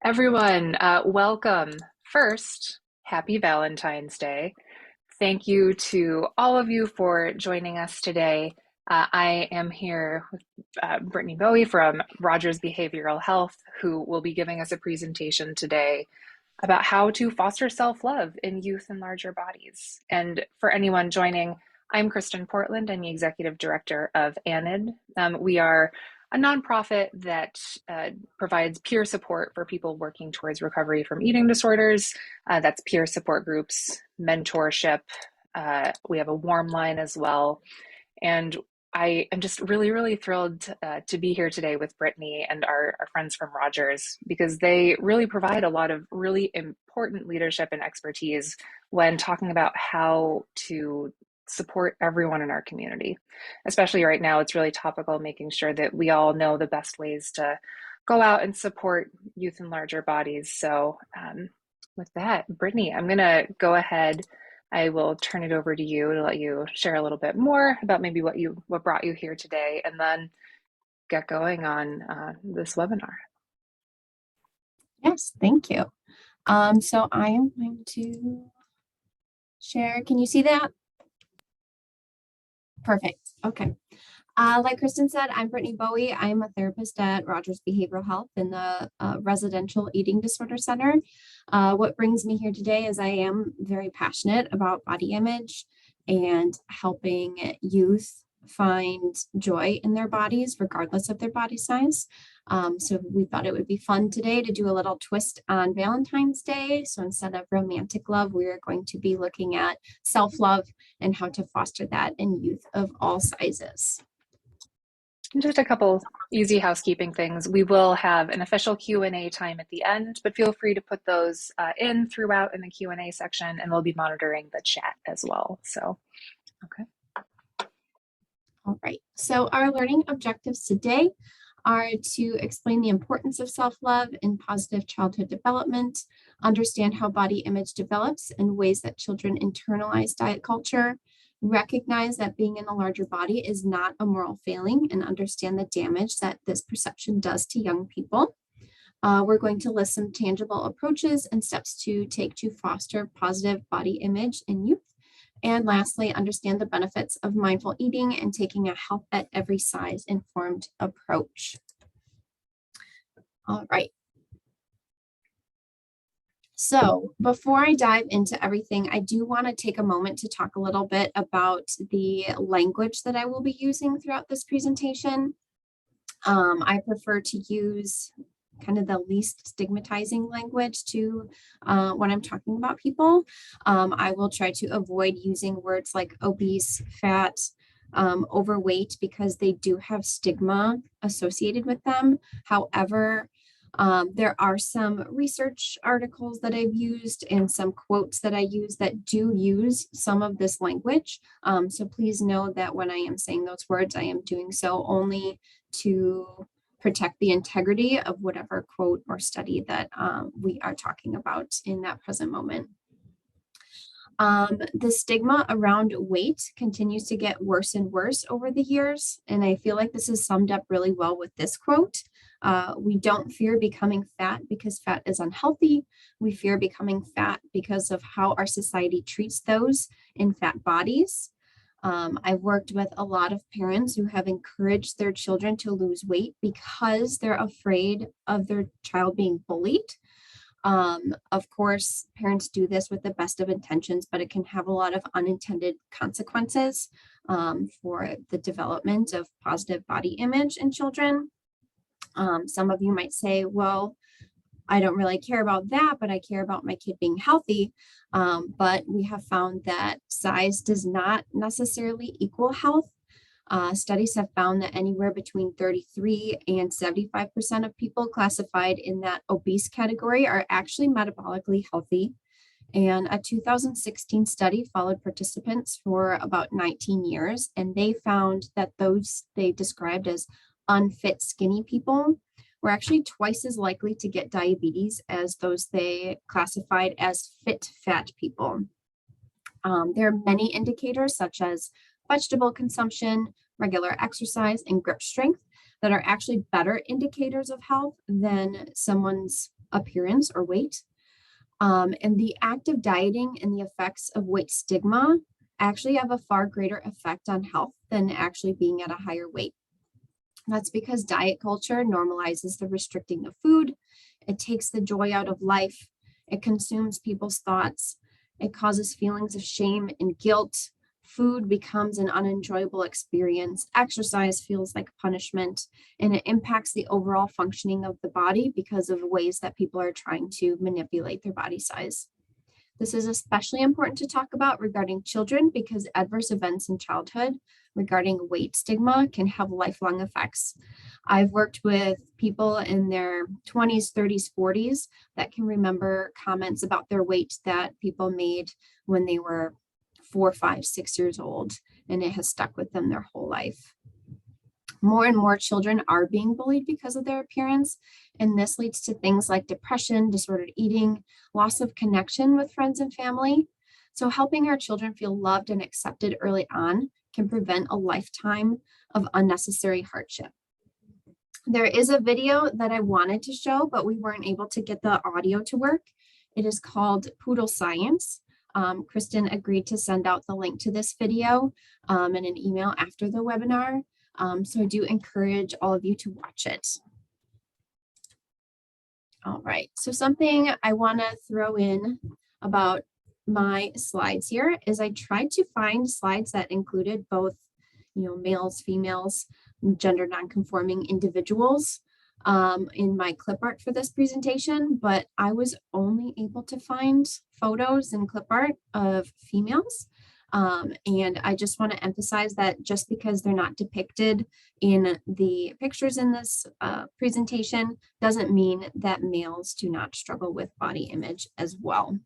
Everyone, welcome. First, happy Valentine's Day. Thank you to all of you for joining us today. I am here with Brittni Bowie from Rogers Behavioral Health, who will be giving us a presentation today about how to foster self-love in youth and larger bodies. And for anyone joining, I'm Kristen Portland. I'm the Executive Director of ANID. We are a nonprofit that provides peer support for people working towards recovery from eating disorders. That's peer support groups, mentorship. We have a warm line as well. And I am just really thrilled to be here today with Brittni and our friends from Rogers because they really provide a lot of really important leadership and expertise when talking about how to support everyone in our community. Especially right now, it's really topical making sure that we all know the best ways to go out and support youth in larger bodies. So with that, Brittni, I'm going to go ahead. I will turn it over to you to let you share a little bit more about maybe what brought you here today, and then get going on this webinar. Yes, thank you. So I am going to share. Can you see that? Perfect. Okay. Like Kristen said, I'm Brittni Bowie. I'm a therapist at Rogers Behavioral Health in the Residential Eating Disorder Center. What brings me here today is I am very passionate about body image and helping youth find joy in their bodies, regardless of their body size. So we thought it would be fun today to do a little twist on Valentine's Day. So instead of romantic love, we are going to be looking at self-love and how to foster that in youth of all sizes. Just a couple easy housekeeping things. We will have an official Q&A time at the end, but feel free to put those in throughout in the Q&A section, and we'll be monitoring the chat as well. So, okay. All right, so our learning objectives today are to explain the importance of self-love in positive childhood development, understand how body image develops and ways that children internalize diet culture, recognize that being in a larger body is not a moral failing, and understand the damage that this perception does to young people. We're going to list some tangible approaches and steps to take to foster positive body image in youth. And lastly, understand the benefits of mindful eating and taking a health at every size informed approach. All right. So before I dive into everything, I do want to take a moment to talk a little bit about the language that I will be using throughout this presentation. I prefer to use kind of the least stigmatizing language to when I'm talking about people. I will try to avoid using words like obese, fat, overweight, because they do have stigma associated with them. However, there are some research articles that I've used and some quotes that I use that do use some of this language. So please know that when I am saying those words, I am doing so only to protect the integrity of whatever quote or study that we are talking about in that present moment. The stigma around weight continues to get worse and worse over the years, and I feel like this is summed up really well with this quote. We don't fear becoming fat because fat is unhealthy. We fear becoming fat because of how our society treats those in fat bodies. I've worked with a lot of parents who have encouraged their children to lose weight because they're afraid of their child being bullied. Of course, parents do this with the best of intentions, but it can have a lot of unintended consequences for the development of positive body image in children. Some of you might say, well, I don't really care about that, but I care about my kid being healthy. But we have found that size does not necessarily equal health. Studies have found that anywhere between 33 and 75% of people classified in that obese category are actually metabolically healthy. And a 2016 study followed participants for about 19 years, and they found that those they described as unfit skinny people were actually twice as likely to get diabetes as those they classified as fit fat people. There are many indicators such as vegetable consumption, regular exercise, and grip strength that are actually better indicators of health than someone's appearance or weight. And the active dieting and the effects of weight stigma actually have a far greater effect on health than actually being at a higher weight. That's because diet culture normalizes the restricting of food. It takes the joy out of life. It consumes people's thoughts. It causes feelings of shame and guilt. Food becomes an unenjoyable experience. Exercise feels like punishment, and it impacts the overall functioning of the body because of ways that people are trying to manipulate their body size. This is especially important to talk about regarding children because adverse events in childhood regarding weight stigma can have lifelong effects. I've worked with people in their 20s, 30s, 40s that can remember comments about their weight that people made when they were 4, 5, 6 years old, and it has stuck with them their whole life. More and more children are being bullied because of their appearance, and this leads to things like depression, disordered eating, loss of connection with friends and family. So helping our children feel loved and accepted early on can prevent a lifetime of unnecessary hardship. There is a video that I wanted to show, but we weren't able to get the audio to work. It is called Poodle Science. Kristen agreed to send out the link to this video in an email after the webinar. So I do encourage all of you to watch it. All right, so something I want to throw in about my slides here is I tried to find slides that included both, males, females, gender nonconforming individuals in my clip art for this presentation, but I was only able to find photos and clip art of females. And I just want to emphasize that just because they're not depicted in the pictures in this presentation doesn't mean that males do not struggle with body image as well.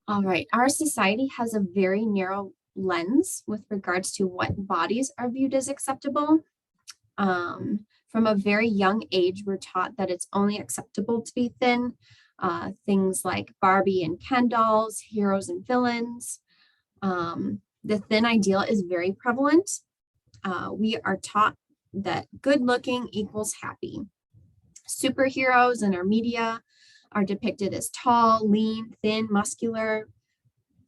All right, our society has a very narrow lens with regards to what bodies are viewed as acceptable. From a very young age, we're taught that it's only acceptable to be thin. Things like Barbie and Ken dolls, heroes and villains. The thin ideal is very prevalent. We are taught that good looking equals happy. Superheroes in our media are depicted as tall, lean, thin, muscular.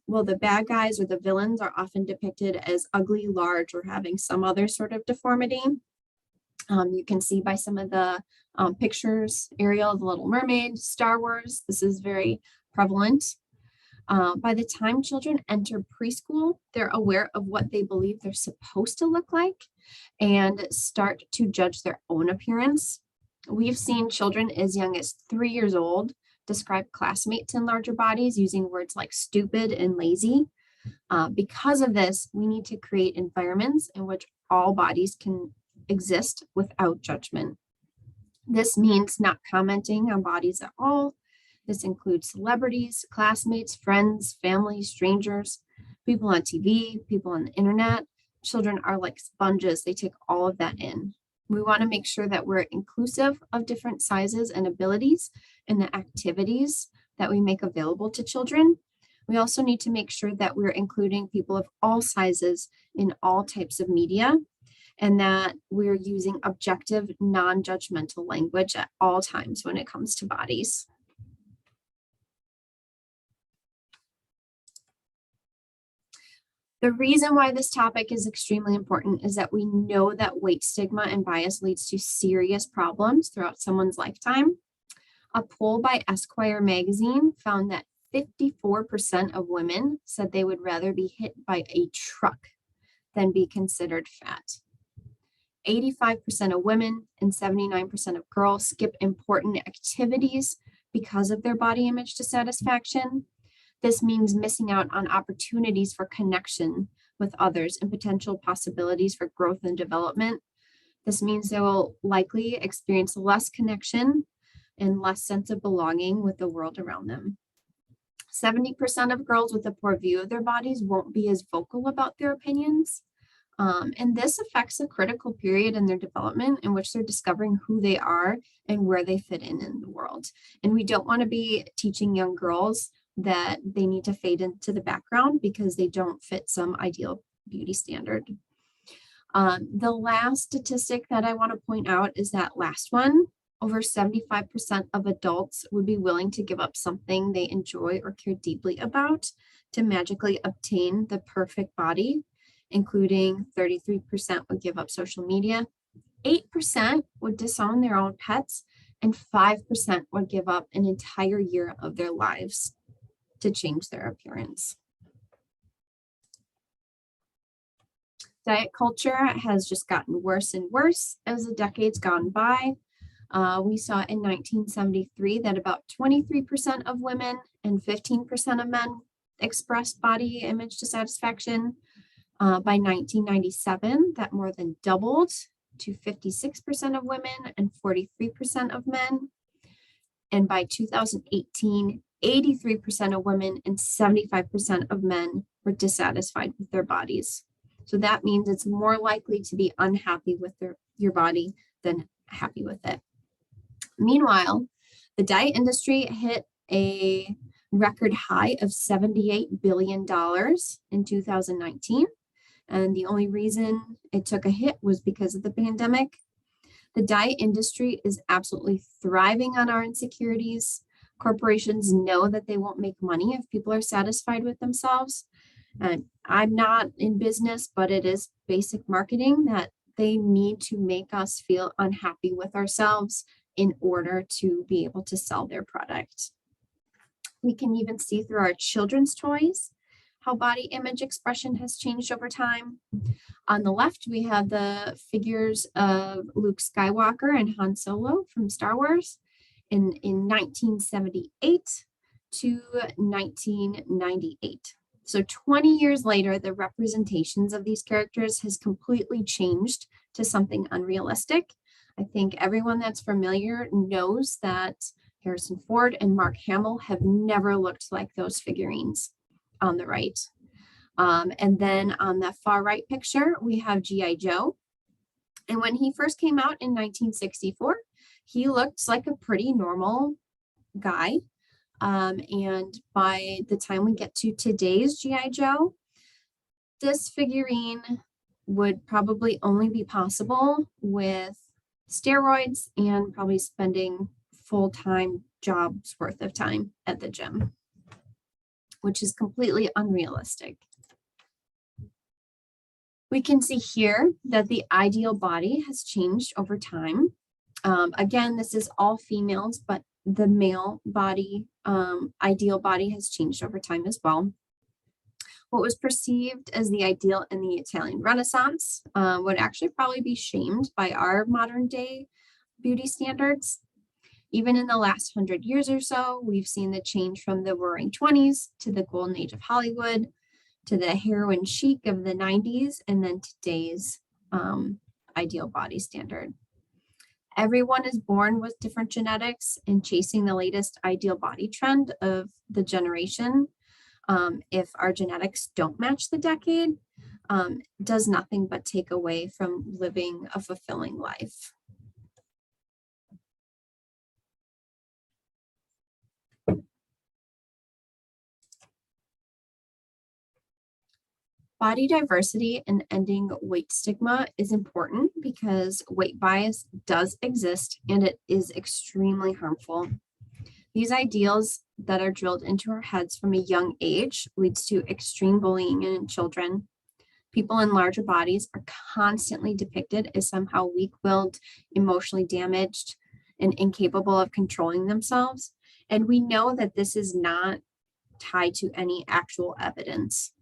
Well, the bad guys or the villains are often depicted as ugly, large, or having some other sort of deformity. You can see by some of the pictures, Ariel, the Little Mermaid, Star Wars, this is very prevalent. By the time children enter preschool, they're aware of what they believe they're supposed to look like and start to judge their own appearance. We've seen children as young as 3 years old describe classmates in larger bodies using words like stupid and lazy. Because of this, we need to create environments in which all bodies can exist without judgment. This means not commenting on bodies at all. This includes celebrities, classmates, friends, family, strangers, people on TV, people on the internet. Children are like sponges. They take all of that in. We want to make sure that we're inclusive of different sizes and abilities in the activities that we make available to children. We also need to make sure that we're including people of all sizes in all types of media, and that we're using objective, non-judgmental language at all times when it comes to bodies. The reason why this topic is extremely important is that we know that weight stigma and bias leads to serious problems throughout someone's lifetime. A poll by Esquire magazine found that 54% of women said they would rather be hit by a truck than be considered fat. 85% of women and 79% of girls skip important activities because of their body image dissatisfaction. This means missing out on opportunities for connection with others and potential possibilities for growth and development. This means they will likely experience less connection and less sense of belonging with the world around them. 70% of girls with a poor view of their bodies won't be as vocal about their opinions. And this affects a critical period in their development in which they're discovering who they are and where they fit in the world. And we don't want to be teaching young girls that they need to fade into the background because they don't fit some ideal beauty standard. The last statistic that I want to point out is that last one. Over 75% of adults would be willing to give up something they enjoy or care deeply about to magically obtain the perfect body, including 33% would give up social media, 8% would disown their own pets, and 5% would give up an entire year of their lives to change their appearance. Diet culture has just gotten worse and worse as the decades gone by. We saw in 1973 that about 23% of women and 15% of men expressed body image dissatisfaction. By 1997, that more than doubled to 56% of women and 43% of men. And by 2018, 83% of women and 75% of men were dissatisfied with their bodies. So that means it's more likely to be unhappy with your body than happy with it. Meanwhile, the diet industry hit a record high of $78 billion in 2019. And the only reason it took a hit was because of the pandemic. The diet industry is absolutely thriving on our insecurities. Corporations know that they won't make money if people are satisfied with themselves. And I'm not in business, but it is basic marketing that they need to make us feel unhappy with ourselves in order to be able to sell their product. We can even see through our children's toys how body image expression has changed over time. On the left, we have the figures of Luke Skywalker and Han Solo from Star Wars in 1978 to 1998. So 20 years later, the representations of these characters has completely changed to something unrealistic. I think everyone that's familiar knows that Harrison Ford and Mark Hamill have never looked like those figurines on the right. And then on the far right picture, we have G.I. Joe. And when he first came out in 1964, he looked like a pretty normal guy. And by the time we get to today's G.I. Joe, this figurine would probably only be possible with steroids and probably spending full-time jobs worth of time at the gym, which is completely unrealistic. We can see here that the ideal body has changed over time. Again, this is all females, but the male body, ideal body has changed over time as well. What was perceived as the ideal in the Italian Renaissance would actually probably be shamed by our modern day beauty standards. Even in the last 100 years or so, we've seen the change from the roaring 20s to the golden age of Hollywood, to the heroin chic of the 90s, and then today's ideal body standard. Everyone is born with different genetics and chasing the latest ideal body trend of the generation. If our genetics don't match the decade, does nothing but take away from living a fulfilling life. Body diversity and ending weight stigma is important because weight bias does exist and it is extremely harmful. These ideals that are drilled into our heads from a young age leads to extreme bullying in children. People in larger bodies are constantly depicted as somehow weak-willed, emotionally damaged, and incapable of controlling themselves. And we know that this is not tied to any actual evidence.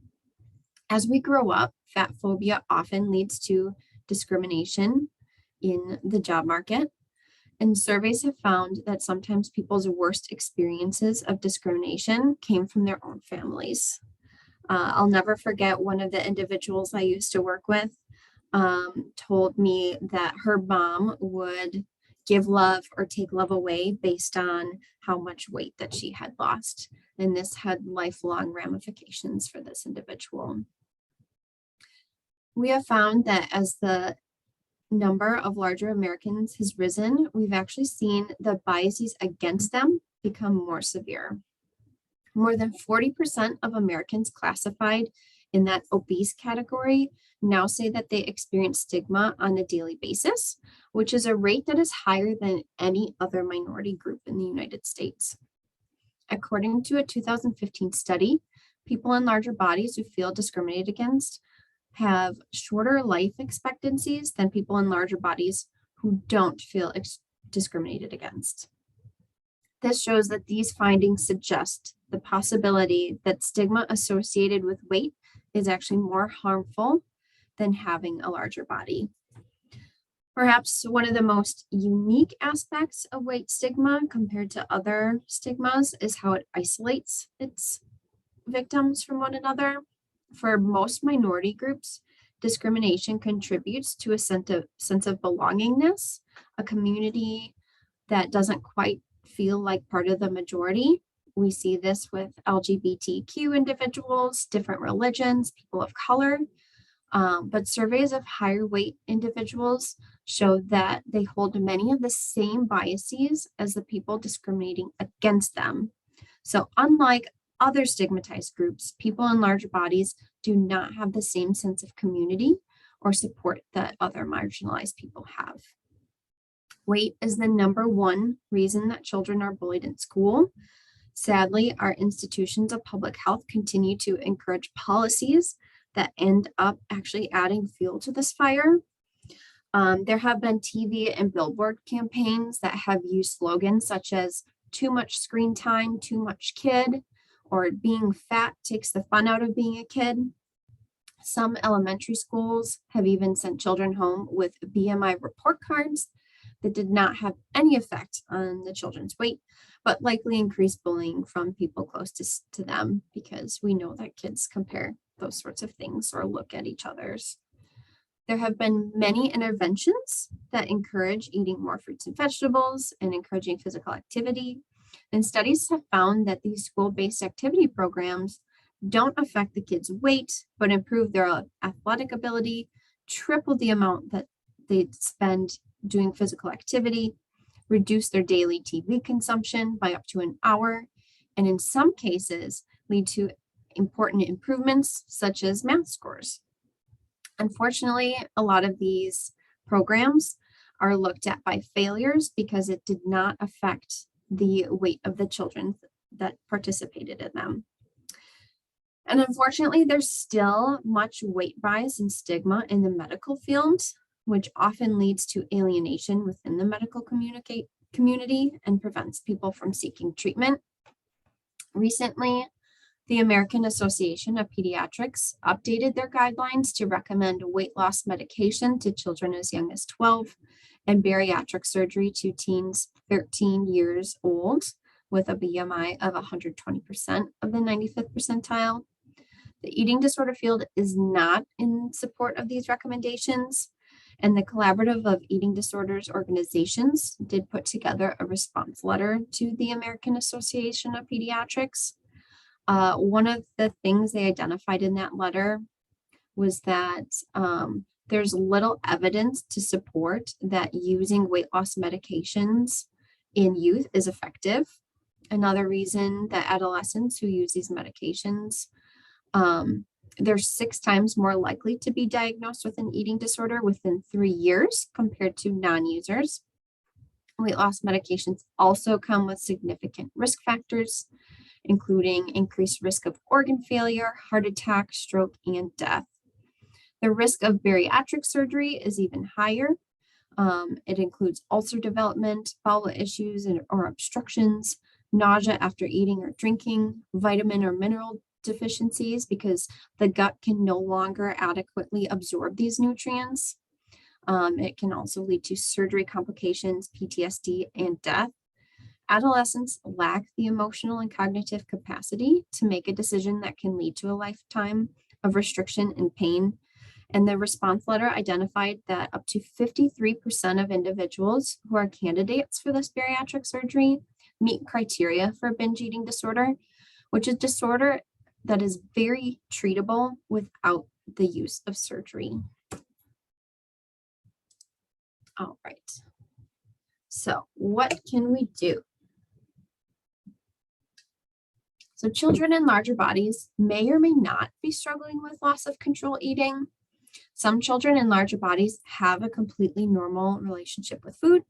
As we grow up, fat phobia often leads to discrimination in the job market. And surveys have found that sometimes people's worst experiences of discrimination came from their own families. I'll never forget one of the individuals I used to work with told me that her mom would give love or take love away based on how much weight that she had lost. And this had lifelong ramifications for this individual. We have found that as the number of larger Americans has risen, we've actually seen the biases against them become more severe. More than 40% of Americans classified in that obese category now say that they experience stigma on a daily basis, which is a rate that is higher than any other minority group in the United States. According to a 2015 study, people in larger bodies who feel discriminated against have shorter life expectancies than people in larger bodies who don't feel discriminated against. This shows that these findings suggest the possibility that stigma associated with weight is actually more harmful than having a larger body. Perhaps one of the most unique aspects of weight stigma compared to other stigmas is how it isolates its victims from one another. For most minority groups, discrimination contributes to a sense of belongingness, a community that doesn't quite feel like part of the majority. We see this with LGBTQ individuals, different religions, people of color. But surveys of higher weight individuals show that they hold many of the same biases as the people discriminating against them. So unlike other stigmatized groups, people in larger bodies do not have the same sense of community or support that other marginalized people have. Weight is the number one reason that children are bullied in school. Sadly, our institutions of public health continue to encourage policies that end up actually adding fuel to this fire. There have been TV and billboard campaigns that have used slogans such as too much screen time, too much kid, or being fat takes the fun out of being a kid. Some elementary schools have even sent children home with BMI report cards that did not have any effect on the children's weight, but likely increased bullying from people close to them, because we know that kids compare those sorts of things or look at each other's. There have been many interventions that encourage eating more fruits and vegetables and encouraging physical activity. And studies have found that these school-based activity programs don't affect the kids' weight, but improve their athletic ability, triple the amount that they spend doing physical activity, reduce their daily TV consumption by up to an hour, and in some cases lead to important improvements such as math scores. Unfortunately, a lot of these programs are looked at by failures because it did not affect the weight of the children that participated in them. And unfortunately, there's still much weight bias and stigma in the medical field, which often leads to alienation within the medical community and prevents people from seeking treatment. Recently, the American Association of Pediatrics updated their guidelines to recommend weight loss medication to children as young as 12 and bariatric surgery to teens 13 years old with a BMI of 120% of the 95th percentile. The eating disorder field is not in support of these recommendations, and the Collaborative of Eating Disorders organizations did put together a response letter to the American Association of Pediatrics. One of the things they identified in that letter was that there's little evidence to support that using weight loss medications in youth is effective. Another reason that adolescents who use these medications, they're 6 times more likely to be diagnosed with an eating disorder within 3 years compared to non-users. Weight loss medications also come with significant risk factors, including increased risk of organ failure, heart attack, stroke, and death. The risk of bariatric surgery is even higher. It includes ulcer development, bowel issues or obstructions, nausea after eating or drinking, vitamin or mineral deficiencies because the gut can no longer adequately absorb these nutrients. It can also lead to surgery complications, PTSD, and death. Adolescents lack the emotional and cognitive capacity to make a decision that can lead to a lifetime of restriction and pain. And the response letter identified that up to 53% of individuals who are candidates for this bariatric surgery meet criteria for binge eating disorder, which is a disorder that is very treatable without the use of surgery. All right. So what can we do? So children in larger bodies may or may not be struggling with loss of control eating. Some children in larger bodies have a completely normal relationship with food.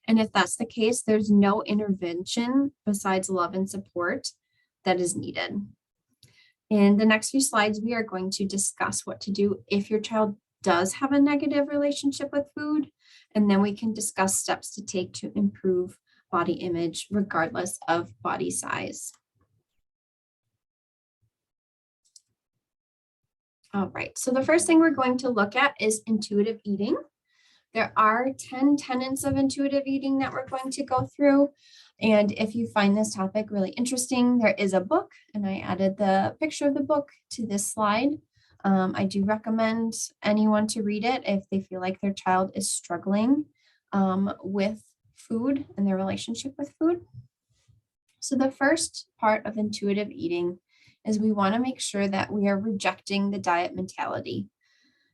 And if that's the case, there's no intervention besides love and support that is needed. In the next few slides, we are going to discuss what to do if your child does have a negative relationship with food, and then we can discuss steps to take to improve body image regardless of body size. All right, so the first thing we're going to look at is intuitive eating. There are 10 tenets of intuitive eating that we're going to go through. And if you find this topic really interesting, there is a book, and I added the picture of the book to this slide. I do recommend anyone to read it if they feel like their child is struggling with food and their relationship with food. So the first part of intuitive eating is we want to make sure that we are rejecting the diet mentality.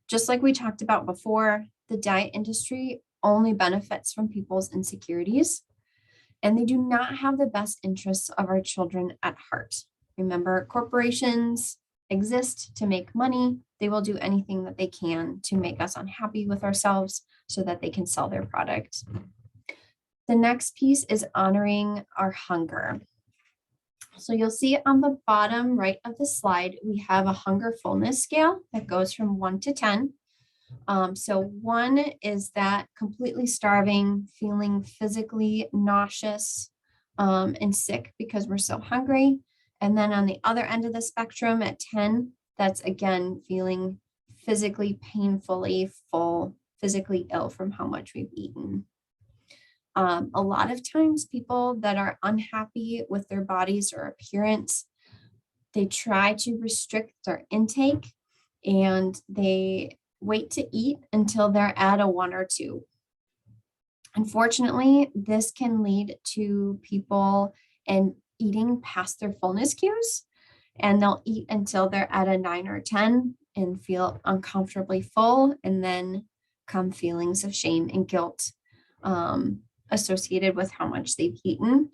Just like we talked about before, the diet industry only benefits from people's insecurities, and they do not have the best interests of our children at heart. Remember, corporations exist to make money. They will do anything that they can to make us unhappy with ourselves so that they can sell their product. The next piece is honoring our hunger. So you'll see on the bottom right of the slide, we have a hunger fullness scale that goes from 1 to 10. So 1 is that completely starving, feeling physically nauseous and sick because we're so hungry. And then on the other end of the spectrum at 10, that's again feeling physically painfully full, physically ill from how much we've eaten. A lot of times people that are unhappy with their bodies or appearance, they try to restrict their intake and they wait to eat until they're at a 1 or 2. Unfortunately, this can lead to people and eating past their fullness cues, and they'll eat until they're at a 9 or 10 and feel uncomfortably full, and then come feelings of shame and guilt associated with how much they've eaten.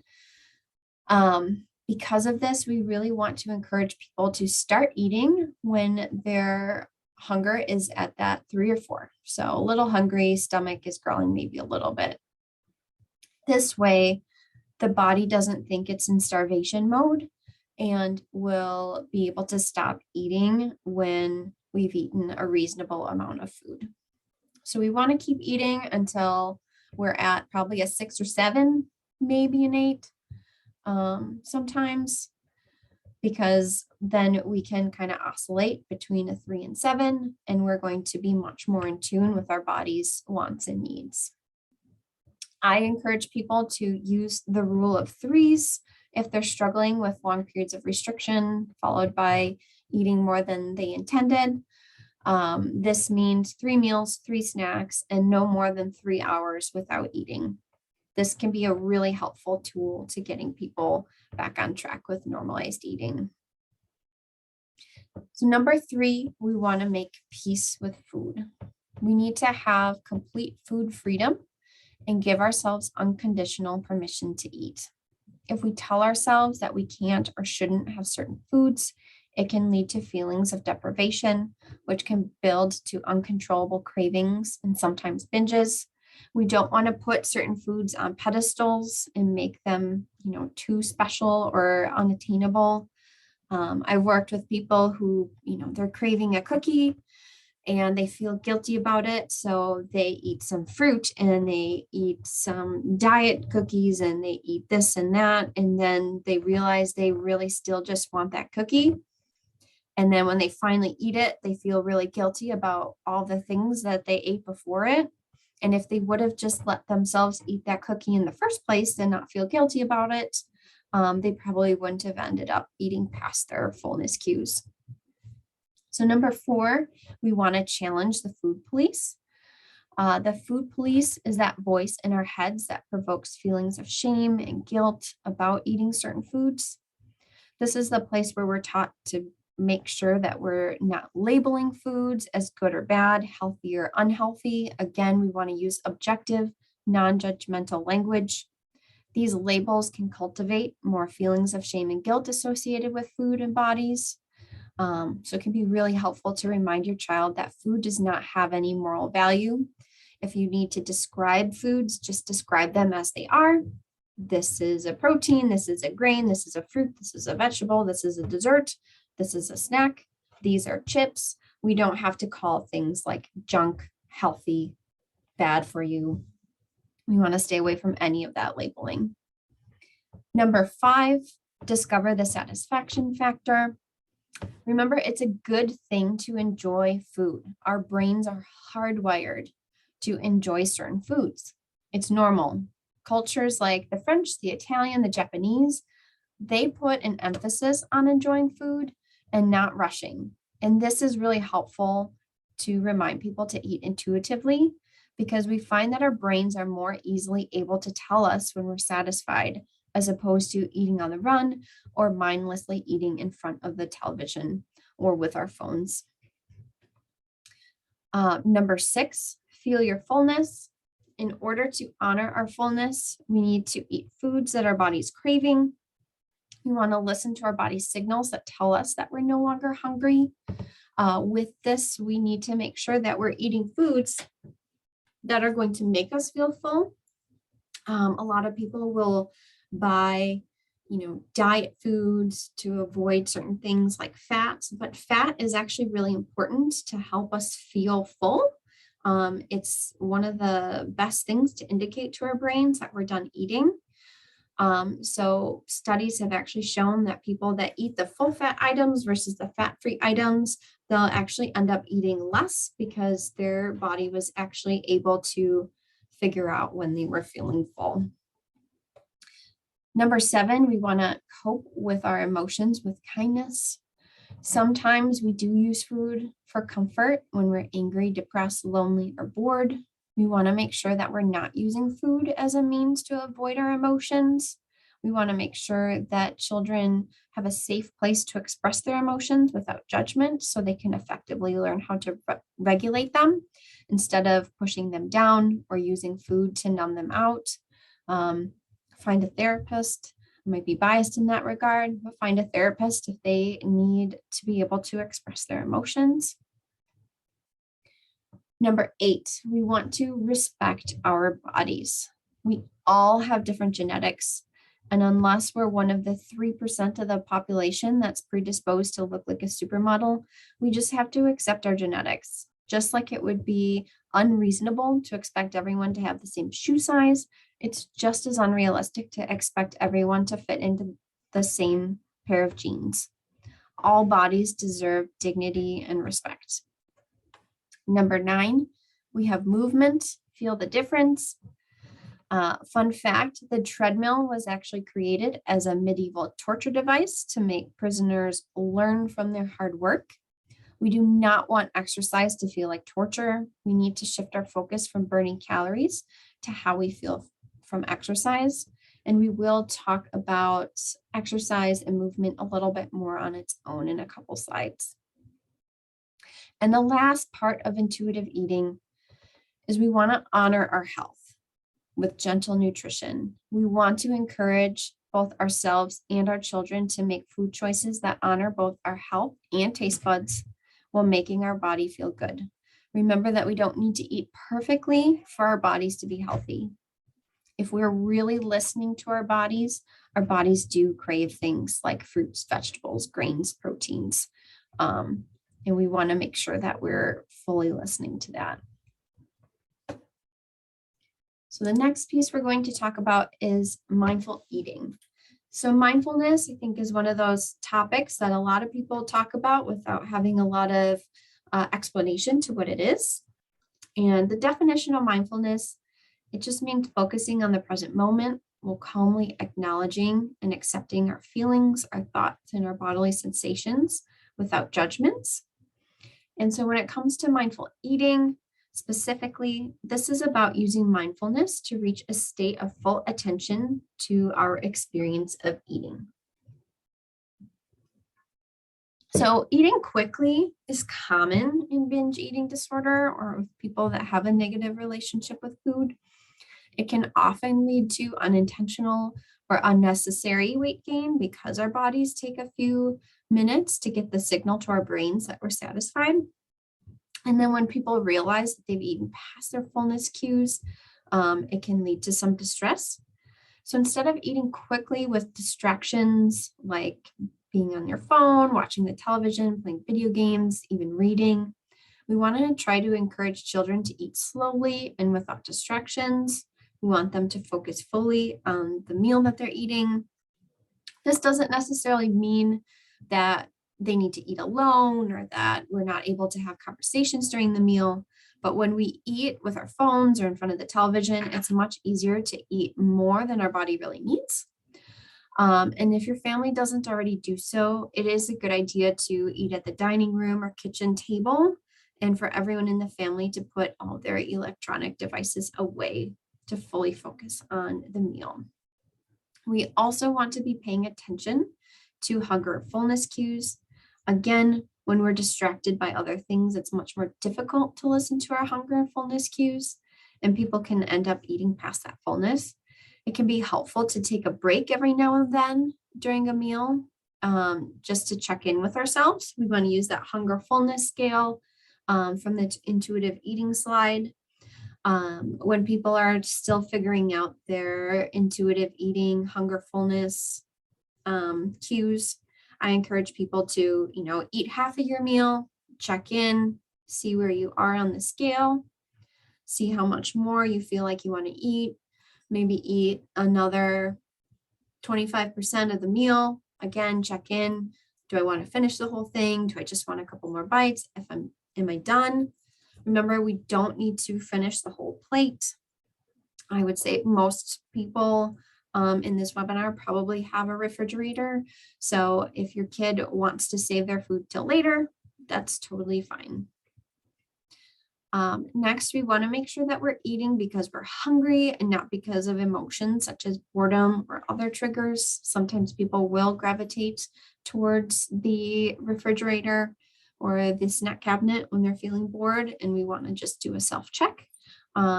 Because of this, we really want to encourage people to start eating when their hunger is at that 3 or 4. So a little hungry, stomach is growling maybe a little bit. This way, the body doesn't think it's in starvation mode and will be able to stop eating when we've eaten a reasonable amount of food. So we want to keep eating until we're at probably a 6 or 7, maybe an 8 sometimes, because then we can kind of oscillate between a 3 and 7, and we're going to be much more in tune with our body's wants and needs. I encourage people to use the rule of 3s if they're struggling with long periods of restriction, followed by eating more than they intended. This means 3 meals, 3 snacks, and no more than 3 hours without eating. This can be a really helpful tool to getting people back on track with normalized eating. So number 3, we want to make peace with food. We need to have complete food freedom and give ourselves unconditional permission to eat. If we tell ourselves that we can't or shouldn't have certain foods, it can lead to feelings of deprivation, which can build to uncontrollable cravings and sometimes binges. We don't want to put certain foods on pedestals and make them, too special or unattainable. I've worked with people who, they're craving a cookie and they feel guilty about it. So they eat some fruit and they eat some diet cookies and they eat this and that. And then they realize they really still just want that cookie. And then when they finally eat it, they feel really guilty about all the things that they ate before it. And if they would have just let themselves eat that cookie in the first place and not feel guilty about it, they probably wouldn't have ended up eating past their fullness cues. So number 4, we want to challenge the food police. The food police is that voice in our heads that provokes feelings of shame and guilt about eating certain foods. This is the place where we're taught to make sure that we're not labeling foods as good or bad, healthy or unhealthy. Again, we want to use objective, non-judgmental language. These labels can cultivate more feelings of shame and guilt associated with food and bodies. So it can be really helpful to remind your child that food does not have any moral value. If you need to describe foods, just describe them as they are. This is a protein, this is a grain, this is a fruit, this is a vegetable, this is a dessert, this is a snack, these are chips. We don't have to call things like junk, healthy, bad for you. We want to stay away from any of that labeling. Number 5, discover the satisfaction factor. Remember, it's a good thing to enjoy food. Our brains are hardwired to enjoy certain foods. It's normal. Cultures like the French, the Italian, the Japanese, they put an emphasis on enjoying food and not rushing. And this is really helpful to remind people to eat intuitively, because we find that our brains are more easily able to tell us when we're satisfied, as opposed to eating on the run or mindlessly eating in front of the television or with our phones. Number 6, feel your fullness. In order to honor our fullness, we need to eat foods that our body's craving. We want to listen to our body's signals that tell us that we're no longer hungry. With this, we need to make sure that we're eating foods that are going to make us feel full. A lot of people will buy, diet foods to avoid certain things like fats, but fat is actually really important to help us feel full. It's one of the best things to indicate to our brains that we're done eating. So studies have actually shown that people that eat the full fat items versus the fat-free items, they'll actually end up eating less because their body was actually able to figure out when they were feeling full. Number 7, we want to cope with our emotions with kindness. Sometimes we do use food for comfort when we're angry, depressed, lonely, or bored. We want to make sure that we're not using food as a means to avoid our emotions. We want to make sure that children have a safe place to express their emotions without judgment, so they can effectively learn how to regulate them instead of pushing them down or using food to numb them out. Find a therapist. I might be biased in that regard, but find a therapist if they need to be able to express their emotions. Number 8, we want to respect our bodies. We all have different genetics, and unless we're one of the 3% of the population that's predisposed to look like a supermodel, we just have to accept our genetics. Just like it would be unreasonable to expect everyone to have the same shoe size, it's just as unrealistic to expect everyone to fit into the same pair of jeans. All bodies deserve dignity and respect. Number 9, we have movement. Feel the difference. Fun fact, the treadmill was actually created as a medieval torture device to make prisoners learn from their hard work. We do not want exercise to feel like torture. We need to shift our focus from burning calories to how we feel from exercise. And we will talk about exercise and movement a little bit more on its own in a couple slides. And the last part of intuitive eating is we want to honor our health with gentle nutrition. We want to encourage both ourselves and our children to make food choices that honor both our health and taste buds while making our body feel good. Remember that we don't need to eat perfectly for our bodies to be healthy. If we're really listening to our bodies do crave things like fruits, vegetables, grains, proteins. And we want to make sure that we're fully listening to that. So the next piece we're going to talk about is mindful eating. So mindfulness, I think, is one of those topics that a lot of people talk about without having a lot of explanation to what it is. And the definition of mindfulness, it just means focusing on the present moment while calmly acknowledging and accepting our feelings, our thoughts, and our bodily sensations without judgments. And so when it comes to mindful eating, specifically, this is about using mindfulness to reach a state of full attention to our experience of eating. So eating quickly is common in binge eating disorder or with people that have a negative relationship with food. It can often lead to unintentional or unnecessary weight gain because our bodies take a few minutes to get the signal to our brains that we're satisfied. And then when people realize that they've eaten past their fullness cues, it can lead to some distress. So instead of eating quickly with distractions like being on your phone, watching the television, playing video games, even reading, we want to try to encourage children to eat slowly and without distractions. We want them to focus fully on the meal that they're eating. This doesn't necessarily mean that they need to eat alone or that we're not able to have conversations during the meal. But when we eat with our phones or in front of the television, it's much easier to eat more than our body really needs. And if your family doesn't already do so, it is a good idea to eat at the dining room or kitchen table, and for everyone in the family to put all their electronic devices away to fully focus on the meal. We also want to be paying attention to hunger and fullness cues. Again, when we're distracted by other things, it's much more difficult to listen to our hunger and fullness cues, and people can end up eating past that fullness. It can be helpful to take a break every now and then during a meal, just to check in with ourselves. We want to use that hunger fullness scale from the intuitive eating slide. When people are still figuring out their intuitive eating, hunger fullness cues, I encourage people to, eat half of your meal, check in, see where you are on the scale, see how much more you feel like you want to eat, maybe eat another 25% of the meal. Again, check in. Do I want to finish the whole thing? Do I just want a couple more bites? Am I done? Remember, we don't need to finish the whole plate. I would say most people in this webinar probably have a refrigerator. So if your kid wants to save their food till later, that's totally fine. Next, we want to make sure that we're eating because we're hungry and not because of emotions such as boredom or other triggers. Sometimes people will gravitate towards the refrigerator or the snack cabinet when they're feeling bored, and we want to just do a self-check,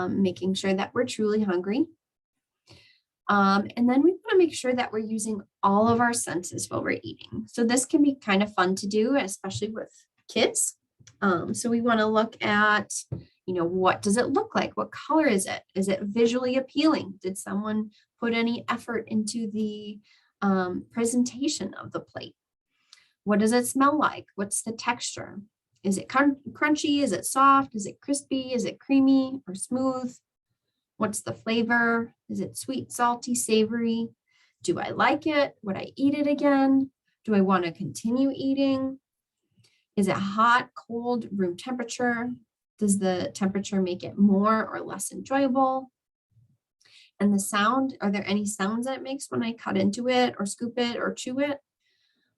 making sure that we're truly hungry. And then we want to make sure that we're using all of our senses while we're eating. So this can be kind of fun to do, especially with kids. So we want to look at, what does it look like? What color is it? Is it visually appealing? Did someone put any effort into the presentation of the plate? What does it smell like? What's the texture? Is it crunchy? Is it soft? Is it crispy? Is it creamy or smooth? What's the flavor? Is it sweet, salty, savory? Do I like it? Would I eat it again? Do I want to continue eating? Is it hot, cold, room temperature? Does the temperature make it more or less enjoyable? And the sound, are there any sounds that it makes when I cut into it or scoop it or chew it?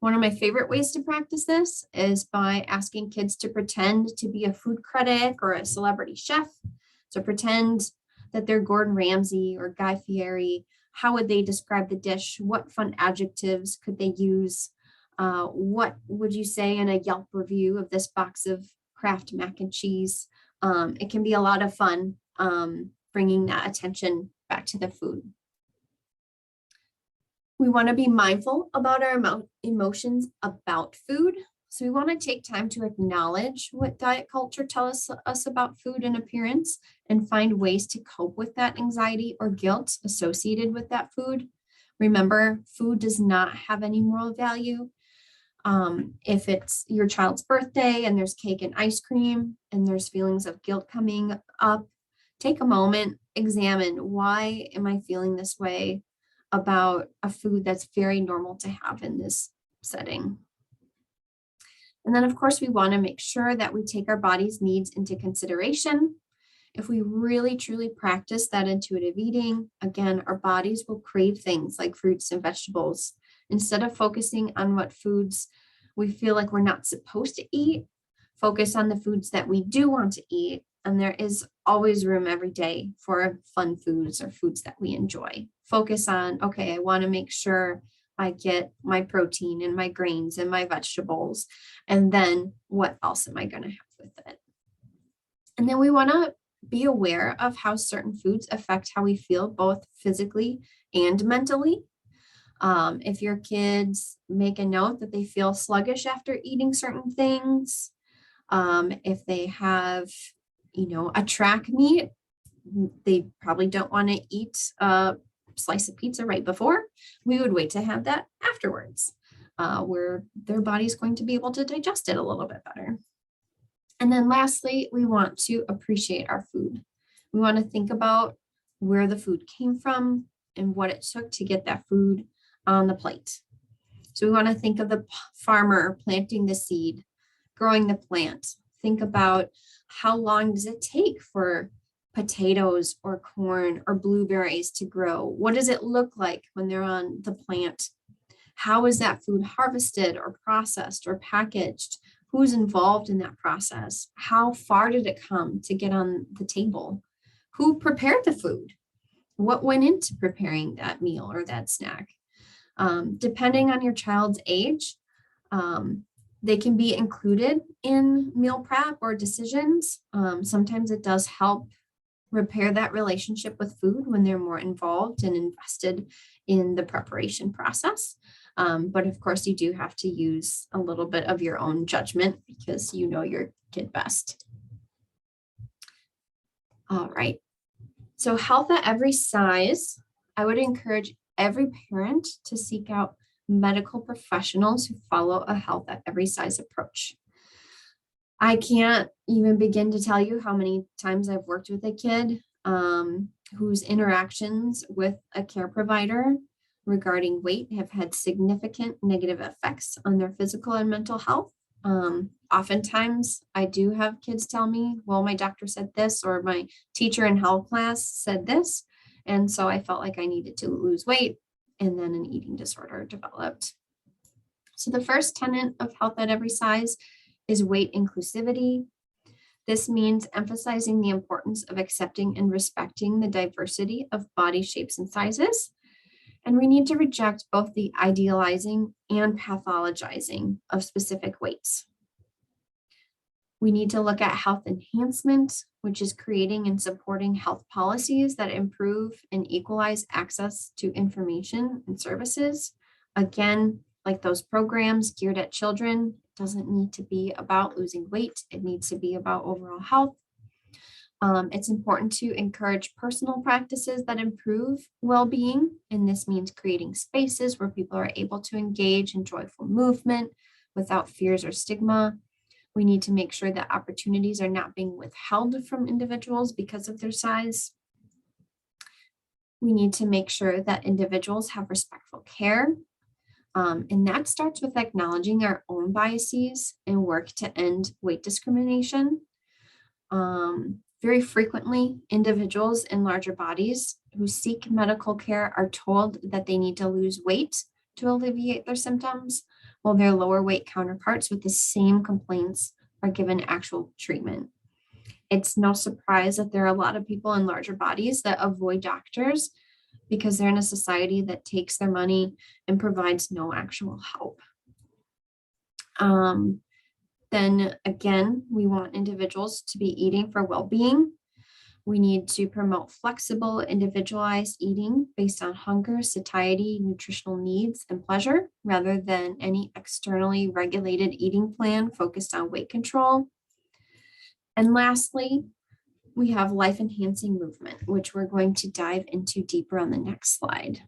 One of my favorite ways to practice this is by asking kids to pretend to be a food critic or a celebrity chef. So pretend that they're Gordon Ramsay or Guy Fieri. How would they describe the dish? What fun adjectives could they use? What would you say in a Yelp review of this box of Kraft mac and cheese? It can be a lot of fun bringing that attention back to the food. We want to be mindful about our emotions about food. So we want to take time to acknowledge what diet culture tells us about food and appearance and find ways to cope with that anxiety or guilt associated with that food. Remember, food does not have any moral value. If it's your child's birthday and there's cake and ice cream and there's feelings of guilt coming up, take a moment, examine, why am I feeling this way about a food that's very normal to have in this setting? And then, of course, we want to make sure that we take our body's needs into consideration. If we really truly practice that intuitive eating, again, our bodies will crave things like fruits and vegetables. Instead of focusing on what foods we feel like we're not supposed to eat, focus on the foods that we do want to eat. And there is always room every day for fun foods or foods that we enjoy. Focus on, okay, I want to make sure I get my protein and my grains and my vegetables. And then what else am I going to have with it? And then we want to be aware of how certain foods affect how we feel both physically and mentally. If your kids make a note that they feel sluggish after eating certain things, if they have, a track meet, they probably don't want to eat a slice of pizza right before. We would wait to have that afterwards, where their body's going to be able to digest it a little bit better. And then lastly, we want to appreciate our food. We want to think about where the food came from and what it took to get that food on the plate. So we want to think of the farmer planting the seed, growing the plant. Think about how long does it take for potatoes or corn or blueberries to grow? What does it look like when they're on the plant? How is that food harvested or processed or packaged? Who's involved in that process? How far did it come to get on the table? Who prepared the food? What went into preparing that meal or that snack? Depending on your child's age, they can be included in meal prep or decisions. Sometimes it does help repair that relationship with food when they're more involved and invested in the preparation process. But of course, you do have to use a little bit of your own judgment because you know your kid best. All right. So health at every size, I would encourage every parent to seek out medical professionals who follow a health at every size approach. I can't even begin to tell you how many times I've worked with a kid whose interactions with a care provider regarding weight have had significant negative effects on their physical and mental health. Oftentimes I do have kids tell me, well, my doctor said this, or my teacher in health class said this. And so I felt like I needed to lose weight, and then an eating disorder developed. So the first tenet of health at every size is weight inclusivity. This means emphasizing the importance of accepting and respecting the diversity of body shapes and sizes. And we need to reject both the idealizing and pathologizing of specific weights. We need to look at health enhancement, which is creating and supporting health policies that improve and equalize access to information and services. Again, like those programs geared at children, it doesn't need to be about losing weight. It needs to be about overall health. It's important to encourage personal practices that improve well-being, and this means creating spaces where people are able to engage in joyful movement without fears or stigma. We need to make sure that opportunities are not being withheld from individuals because of their size. We need to make sure that individuals have respectful care. And that starts with acknowledging our own biases and work to end weight discrimination. Very frequently, individuals in larger bodies who seek medical care are told that they need to lose weight to alleviate their symptoms, while their lower weight counterparts with the same complaints are given actual treatment. It's no surprise that there are a lot of people in larger bodies that avoid doctors because they're in a society that takes their money and provides no actual help. Then again, we want individuals to be eating for well-being. We need to promote flexible, individualized eating based on hunger, satiety, nutritional needs, and pleasure, rather than any externally regulated eating plan focused on weight control. And lastly, we have life-enhancing movement, which we're going to dive into deeper on the next slide.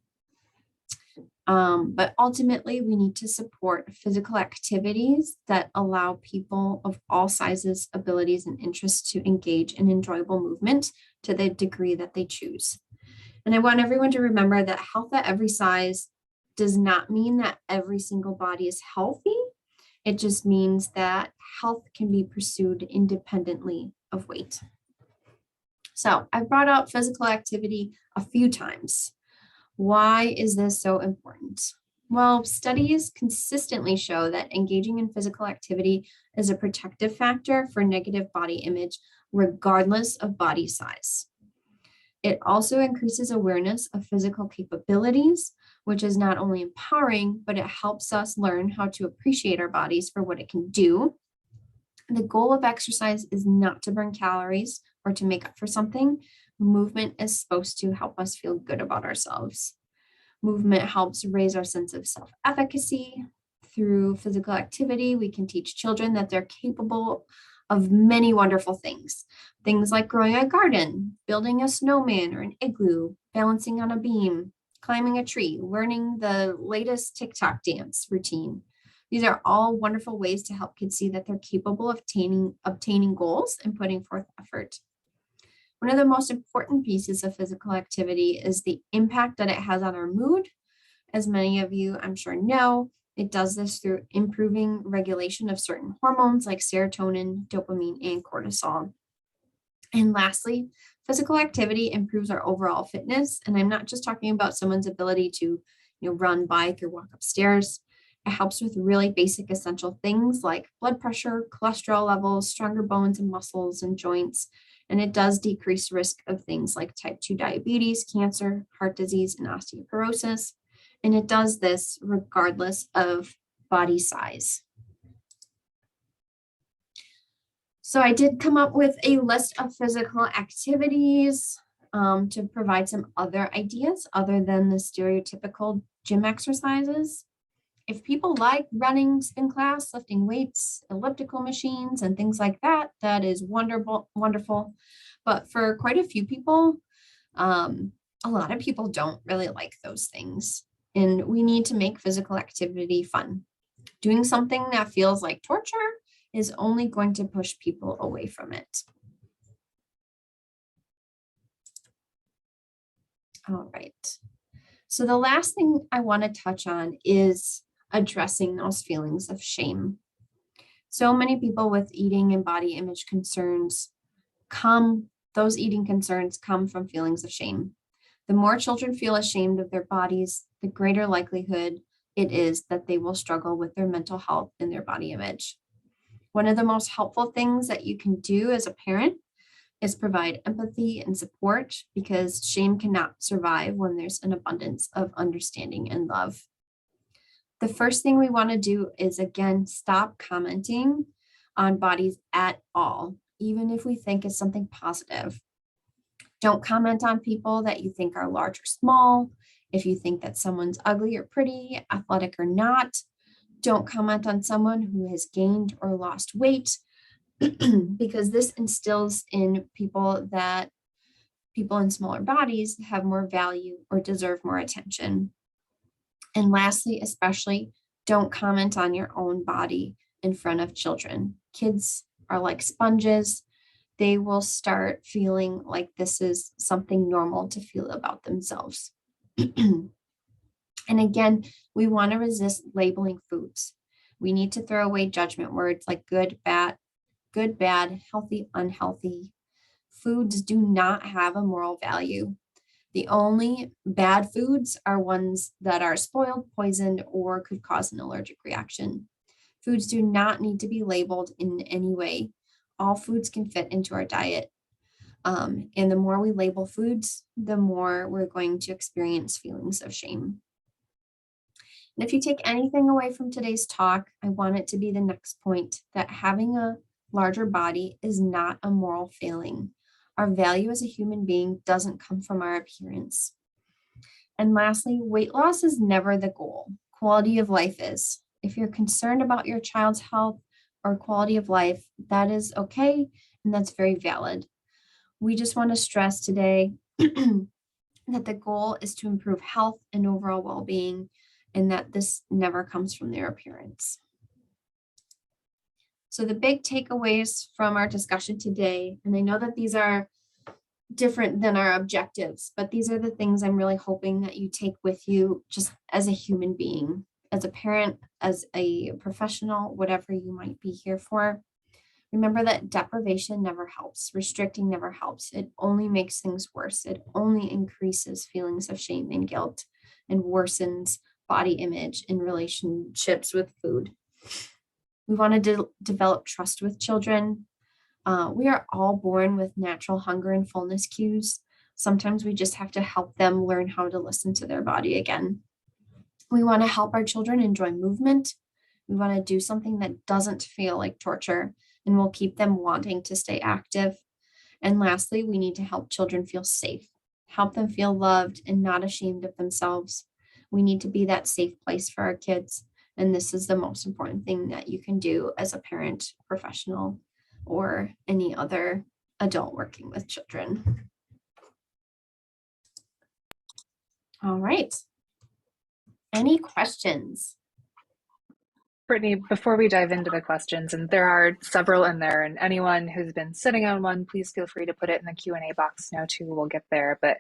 But ultimately, we need to support physical activities that allow people of all sizes, abilities, and interests to engage in enjoyable movement to the degree that they choose. And I want everyone to remember that health at every size does not mean that every single body is healthy. It just means that health can be pursued independently of weight. So I've brought up physical activity a few times. Why is this so important? Well, studies consistently show that engaging in physical activity is a protective factor for negative body image, regardless of body size. It also increases awareness of physical capabilities, which is not only empowering, but it helps us learn how to appreciate our bodies for what it can do. The goal of exercise is not to burn calories or to make up for something. Movement is supposed to help us feel good about ourselves. Movement helps raise our sense of self-efficacy. Through physical activity, we can teach children that they're capable of many wonderful things. Things like growing a garden, building a snowman or an igloo, balancing on a beam, climbing a tree, learning the latest TikTok dance routine. These are all wonderful ways to help kids see that they're capable of obtaining goals and putting forth effort. One of the most important pieces of physical activity is the impact that it has on our mood. As many of you, I'm sure, know, it does this through improving regulation of certain hormones like serotonin, dopamine, and cortisol. And lastly, physical activity improves our overall fitness. And I'm not just talking about someone's ability to, run, bike, or walk upstairs. It helps with really basic essential things like blood pressure, cholesterol levels, stronger bones and muscles and joints. And it does decrease risk of things like type 2 diabetes, cancer, heart disease, and osteoporosis. And it does this regardless of body size. So I did come up with a list of physical activities to provide some other ideas other than the stereotypical gym exercises. If people like running, spin class, lifting weights, elliptical machines, and things like that, that is wonderful. But for quite a few people, a lot of people don't really like those things. And we need to make physical activity fun. Doing something that feels like torture is only going to push people away from it. All right. So the last thing I want to touch on is addressing those feelings of shame. So many people with eating and body image concerns those eating concerns come from feelings of shame. The more children feel ashamed of their bodies, the greater likelihood it is that they will struggle with their mental health and their body image. One of the most helpful things that you can do as a parent is provide empathy and support, because shame cannot survive when there's an abundance of understanding and love. The first thing we want to do is, again, stop commenting on bodies at all, even if we think it's something positive. Don't comment on people that you think are large or small. If you think that someone's ugly or pretty, athletic or not, don't comment on someone who has gained or lost weight, because this instills in people that people in smaller bodies have more value or deserve more attention. And lastly, especially, don't comment on your own body in front of children. Kids are like sponges. They will start feeling like this is something normal to feel about themselves. And again, we want to resist labeling foods. We need to throw away judgment words like good, bad, healthy, unhealthy. Foods do not have a moral value. The only bad foods are ones that are spoiled, poisoned, or could cause an allergic reaction. Foods do not need to be labeled in any way. All foods can fit into our diet. And the more we label foods, the more we're going to experience feelings of shame. And if you take anything away from today's talk, I want it to be the next point, that having a larger body is not a moral failing. Our value as a human being doesn't come from our appearance. And lastly, weight loss is never the goal. Quality of life is. If you're concerned about your child's health or quality of life, that is okay, and that's very valid. We just want to stress today that the goal is to improve health and overall well-being, and that this never comes from their appearance. So the big takeaways from our discussion today, and I know that these are different than our objectives, but these are the things I'm really hoping that you take with you just as a human being, as a parent, as a professional, whatever you might be here for. Remember that deprivation never helps. Restricting never helps. It only makes things worse. It only increases feelings of shame and guilt and worsens body image in relationships with food. We want to develop trust with children. We are all born with natural hunger and fullness cues. Sometimes we just have to help them learn how to listen to their body again. We want to help our children enjoy movement. We want to do something that doesn't feel like torture and will keep them wanting to stay active. And lastly, we need to help children feel safe, help them feel loved and not ashamed of themselves. We need to be that safe place for our kids. And this is the most important thing that you can do as a parent, professional, or any other adult working with children. All right. Any questions? Brittni, before we dive into the questions, and there are several in there, and anyone who's been sitting on one, please feel free to put it in the Q&A box now too. We'll get there. But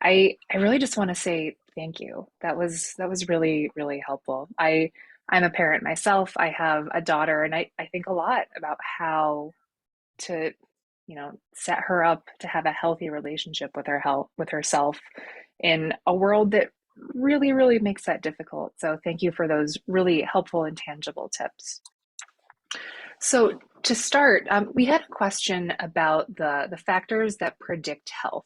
I really just want to say thank you. That was really, really helpful. I'm a parent myself. I have a daughter, and I think a lot about how to, set her up to have a healthy relationship with her health, with herself in a world that really, really makes that difficult. So thank you for those really helpful and tangible tips. So to start, we had a question about the factors that predict health.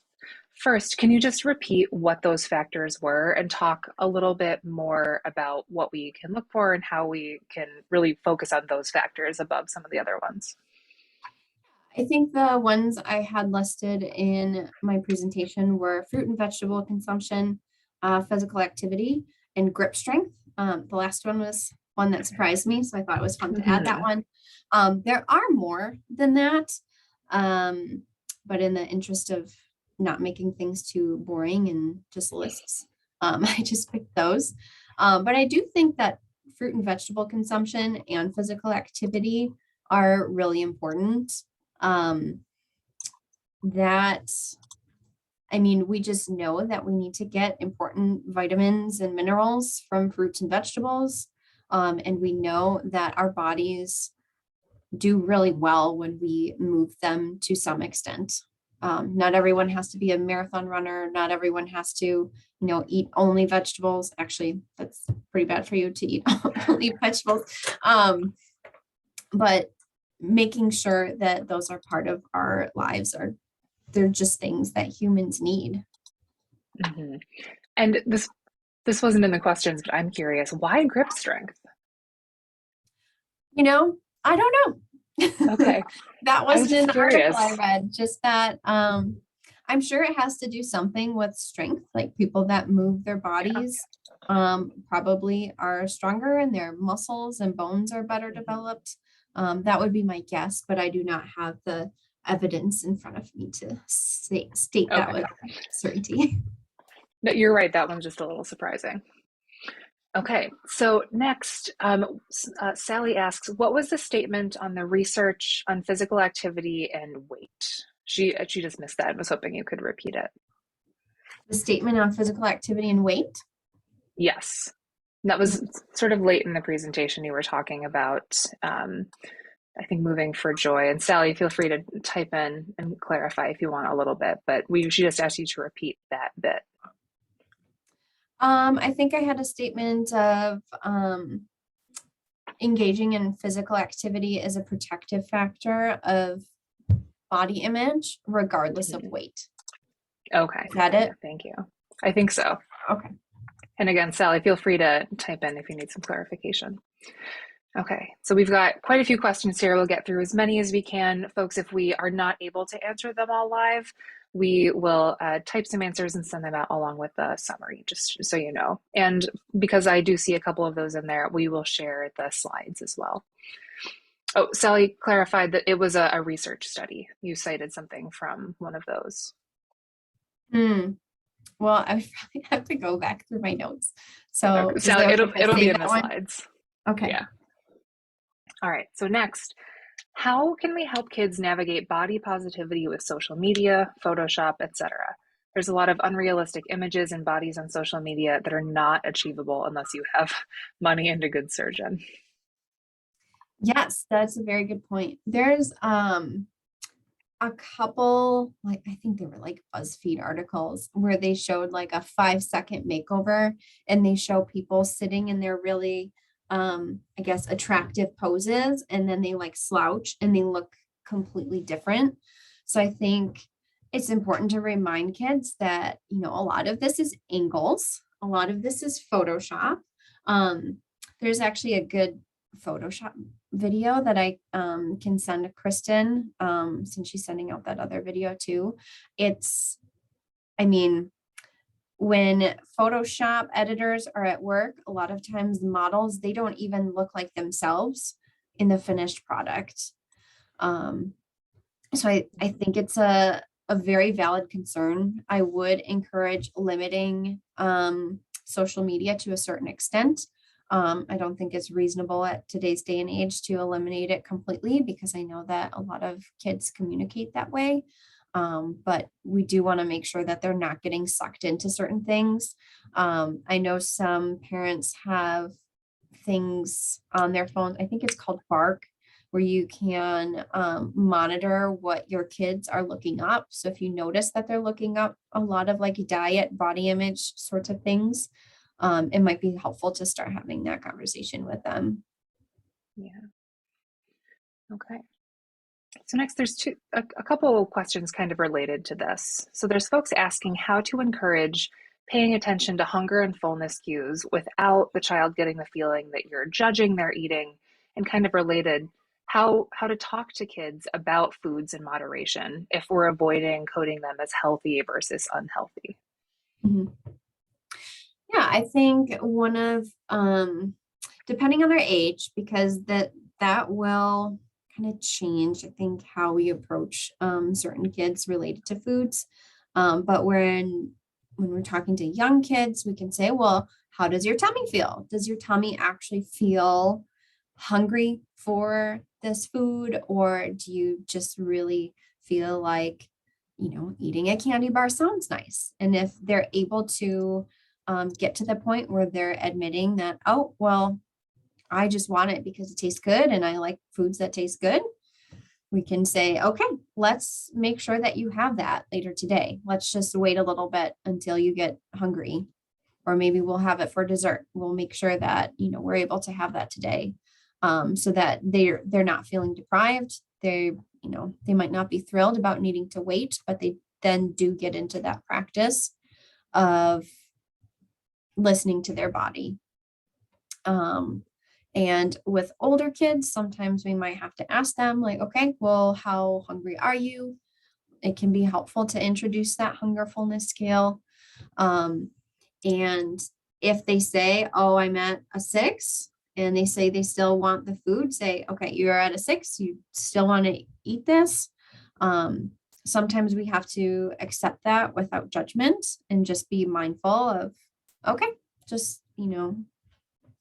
First, can you just repeat what those factors were and talk a little bit more about what we can look for and how we can really focus on those factors above some of the other ones? I think the ones I had listed in my presentation were fruit and vegetable consumption, physical activity, and grip strength. The last one was one that surprised me, so I thought it was fun to add that one. There are more than that, but in the interest of not making things too boring and just lists, I just picked those. But I do think that fruit and vegetable consumption and physical activity are really important. That, I mean, we just know that we need to get important vitamins and minerals from fruits and vegetables. And we know that our bodies do really well when we move them to some extent. Not everyone has to be a marathon runner. Not everyone has to, eat only vegetables. Actually, that's pretty bad for you to eat only vegetables. But making sure that those are part of our lives, they're just things that humans need. Mm-hmm. And this wasn't in the questions, but I'm curious, why grip strength? I don't know. Okay. That I was wasn't in just the article curious. I read, just that I'm sure it has to do something with strength, like people that move their Yeah. bodies probably are stronger and their muscles and bones are better Mhm. developed. That would be my guess, but I do not have the evidence in front of me to state that Okay. with certainty. No, you're right. That one's just a little surprising. Okay. So next, Sally asks, what was the statement on the research on physical activity and weight? She just missed that and was hoping you could repeat it. The statement on physical activity and weight. Yes. That was sort of late in the presentation. You were talking about, I think, moving for joy. And Sally, feel free to type in and clarify if you want a little bit, but she just asked you to repeat that bit. I think I had a statement of engaging in physical activity is a protective factor of body image, regardless of weight. Okay. Is that it? Thank you. I think so. Okay. And again, Sally, feel free to type in if you need some clarification. Okay, so we've got quite a few questions here. We'll get through as many as we can. Folks, if we are not able to answer them all live, we will type some answers and send them out along with the summary, just so you know. And because I do see a couple of those in there, we will share the slides as well. Oh, Sally clarified that it was a research study. You cited something from one of those. Well, I would probably have to go back through my notes. So Okay. is it Sally, okay it'll if I it'll be save in that the one? slides. Okay. Yeah. All right, so next, how can we help kids navigate body positivity with social media, Photoshop, etc.? There's a lot of unrealistic images and bodies on social media that are not achievable unless you have money and a good surgeon. Yes, that's a very good point. There's a couple, like I think they were like BuzzFeed articles where they showed like a 5-second makeover and they show people sitting in their really I guess attractive poses and then they like slouch and they look completely different. So I think it's important to remind kids that, a lot of this is angles, a lot of this is Photoshop. There's actually a good Photoshop video that I can send to Kristen since she's sending out that other video too. I mean, When Photoshop editors are at work, a lot of times the models, they don't even look like themselves in the finished product. Um, so I think it's a very valid concern. I would encourage limiting social media to a certain extent. I don't think it's reasonable at today's day and age to eliminate it completely because I know that a lot of kids communicate that way. But we do want to make sure that they're not getting sucked into certain things. I know some parents have things on their phones. I think it's called Bark, where you can monitor what your kids are looking up. So if you notice that they're looking up a lot of like diet, body image sorts of things, it might be helpful to start having that conversation with them. Yeah. Okay. So next, there's a couple questions kind of related to this. So there's folks asking how to encourage paying attention to hunger and fullness cues without the child getting the feeling that you're judging their eating, and kind of related, how to talk to kids about foods in moderation if we're avoiding coding them as healthy versus unhealthy. Mhm. Yeah, I think one of depending on their age, because that will kind of change, I think, how we approach certain kids related to foods. But when we're talking to young kids, we can say, well, how does your tummy feel? Does your tummy actually feel hungry for this food, or do you just really feel like, eating a candy bar sounds nice? And if they're able to get to the point where they're admitting that, oh, well, I just want it because it tastes good and I like foods that taste good, we can say, okay, let's make sure that you have that later today. Let's just wait a little bit until you get hungry. Or maybe we'll have it for dessert. We'll make sure that, we're able to have that today. So that they're not feeling deprived. They might not be thrilled about needing to wait, but they then do get into that practice of listening to their body. And with older kids, sometimes we might have to ask them, like, okay, well, how hungry are you? It can be helpful to introduce that hunger fullness scale. And if they say, oh, I'm at a 6, and they say they still want the food, say, okay, you're at a 6, you still want to eat this. Sometimes we have to accept that without judgment and just be mindful of, okay, just,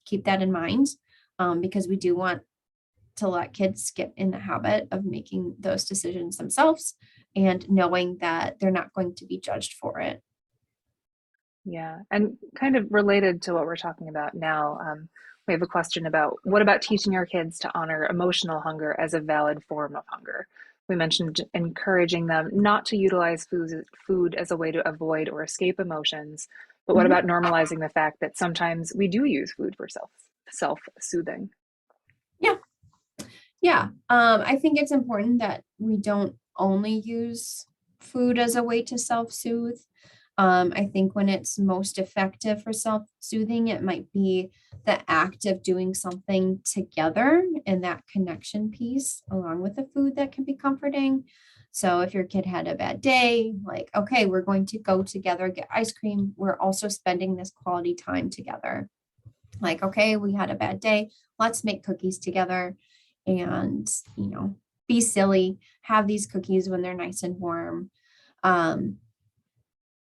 keep that in mind, because we do want to let kids get in the habit of making those decisions themselves and knowing that they're not going to be judged for it. Yeah, and kind of related to what we're talking about now, we have a question about what about teaching our kids to honor emotional hunger as a valid form of hunger? We mentioned encouraging them not to utilize food as a way to avoid or escape emotions, but what Mhm. about normalizing the fact that sometimes we do use food for self-soothing? Yeah. Yeah. I think it's important that we don't only use food as a way to self-soothe. I think when it's most effective for self-soothing, it might be the act of doing something together and that connection piece along with the food that can be comforting. So if your kid had a bad day, like, okay, we're going to go together, get ice cream. We're also spending this quality time together. Like, okay, we had a bad day. Let's make cookies together and, be silly, have these cookies when they're nice and warm. Um,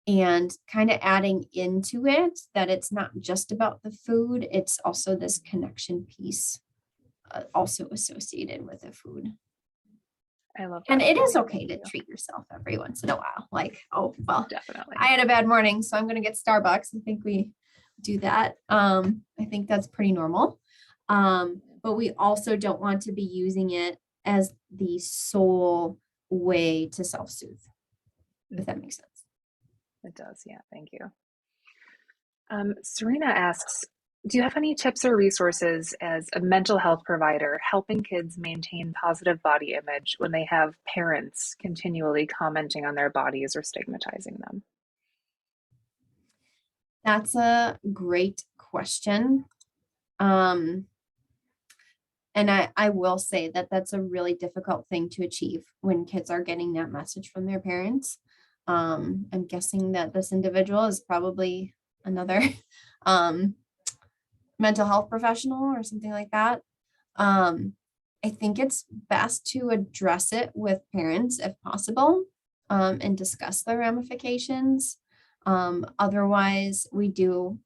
and kind of adding into it that it's not just about the food, it's also this connection piece also associated with the food. I love And that it is idea. okay Thank to you. treat yourself every once in a while. Like, oh, well, I Definitely. had a bad morning, so I'm going to get Starbucks. I think we do that. I think that's pretty normal. But we also don't want to be using it as the sole way to self-soothe, if that makes sense. It does. Yeah. Thank you. Serena asks, do you have any tips or resources as a mental health provider helping kids maintain positive body image when they have parents continually commenting on their bodies or stigmatizing them? That's a great question. Um, and I will say that that's a really difficult thing to achieve when kids are getting that message from their parents. I'm guessing that this individual is probably another um, mental health professional or something like that. Um, I think it's best to address it with parents if possible, and discuss the ramifications. Otherwise, we do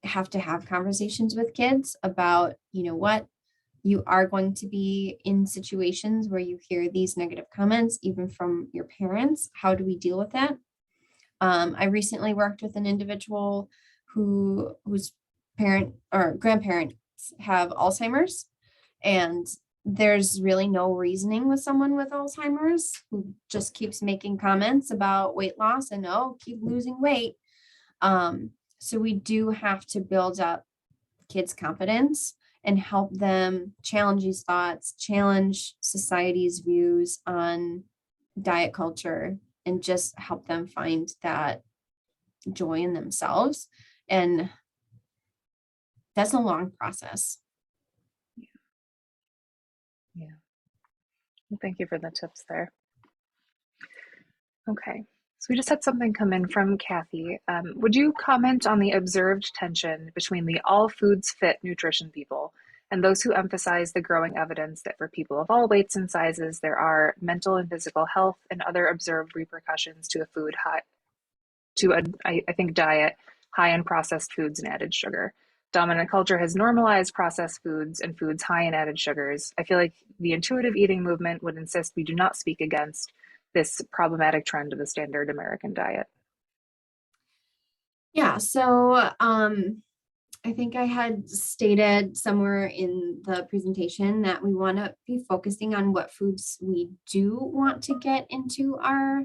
have to have conversations with kids about, you know what, you are going to be in situations where you hear these negative comments, even from your parents. How do we deal with that? I recently worked with an individual whose parent or grandparents have Alzheimer's, and there's really no reasoning with someone with Alzheimer's who just keeps making comments about weight loss and oh, keep losing weight. So we do have to build up kids' confidence and help them challenge these thoughts, challenge society's views on diet culture, and just help them find that joy in themselves. And that's a long process. Yeah. Well, thank you for the tips there. Okay. So we just had something come in from Kathy. Would you comment on the observed tension between the all foods fit nutrition people and those who emphasize the growing evidence that for people of all weights and sizes, there are mental and physical health and other observed repercussions to a food high, to a, I think, diet high in processed foods and added sugar. Dominant culture has normalized processed foods and foods high in added sugars. I feel like the intuitive eating movement would insist we do not speak against this problematic trend of the standard American diet. Yeah, so I think I had stated somewhere in the presentation that we want to be focusing on what foods we do want to get into our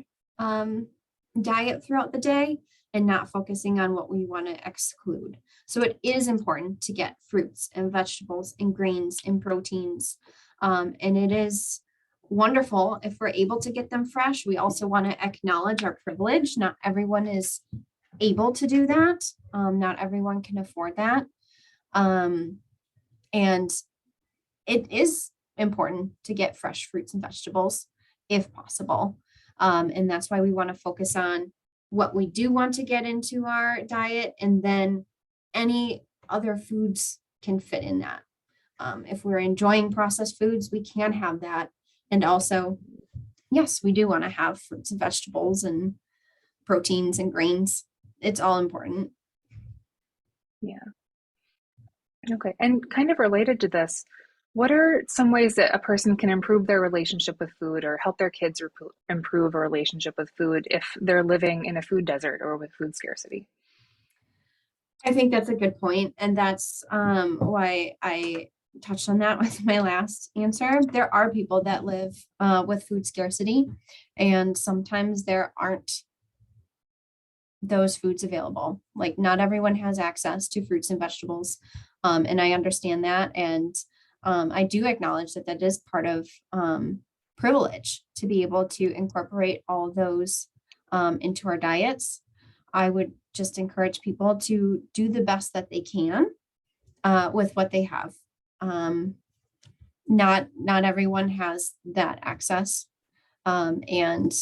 diet throughout the day and not focusing on what we want to exclude. So it is important to get fruits and vegetables and grains and proteins. And it is wonderful if we're able to get them fresh. We also want to acknowledge our privilege. Not everyone is able to do that. Not everyone can afford that. And it is important to get fresh fruits and vegetables if possible. And that's why we want to focus on what we do want to get into our diet, and then any other foods can fit in that. If we're enjoying processed foods, we can have that. And also, yes, we do want to have fruits and vegetables and proteins and grains. It's all important. Yeah. Okay. And kind of related to this, what are some ways that a person can improve their relationship with food or help their kids improve a relationship with food if they're living in a food desert or with food scarcity? I think that's a good point, and that's why I touched on that with my last answer. There are people that live with food scarcity, and sometimes there aren't those foods available. Like not everyone has access to fruits and vegetables, and I understand that, and I do acknowledge that that is part of privilege to be able to incorporate all those into our diets. I would just encourage people to do the best that they can with what they have. Not everyone has that access, and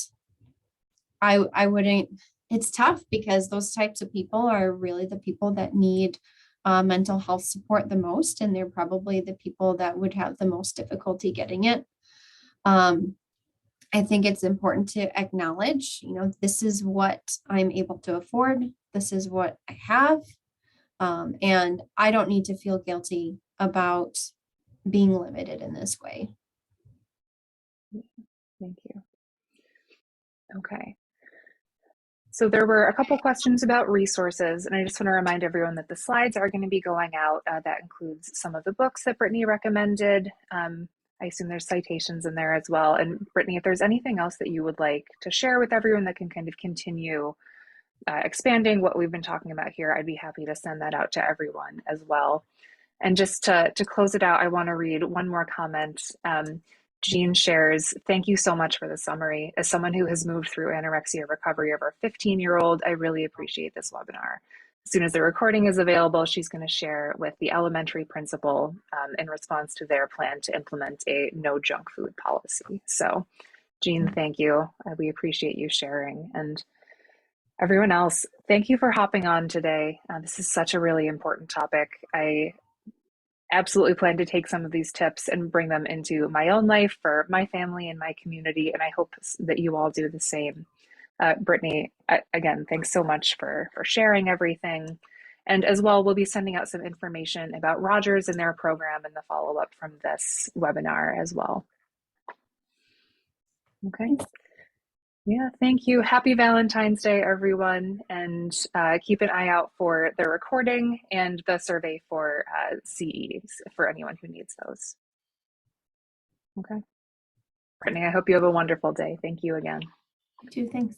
I wouldn't. It's tough because those types of people are really the people that need mental health support the most, and they're probably the people that would have the most difficulty getting it. Um, I think it's important to acknowledge, you know, this is what I'm able to afford. This is what I have. And I don't need to feel guilty about being limited in this way. Thank you. Okay. So there were a couple questions about resources, and I just want to remind everyone that the slides are going to be going out. That includes some of the books that Brittni recommended. I assume there's citations in there as well. And Brittni, if there's anything else that you would like to share with everyone that can kind of continue expanding what we've been talking about here, I'd be happy to send that out to everyone as well. And just to close it out, I want to read one more comment. Jean shares, thank you so much for the summary. As someone who has moved through anorexia recovery of our 15-year-old, I really appreciate this webinar. As soon as the recording is available, she's going to share with the elementary principal in response to their plan to implement a no junk food policy. So Jean, thank you. We appreciate you sharing. And everyone else, thank you for hopping on today. This is such a really important topic. I absolutely plan to take some of these tips and bring them into my own life for my family and my community, and I hope that you all do the same. Brittni, again, thanks so much for sharing everything. And as well, we'll be sending out some information about Rogers and their program and the follow-up from this webinar as well. Okay. Yeah, thank you. Happy Valentine's Day, everyone. And keep an eye out for the recording and the survey for CEs for anyone who needs those. Okay. Brittni, I hope you have a wonderful day. Thank you again. You too, thanks.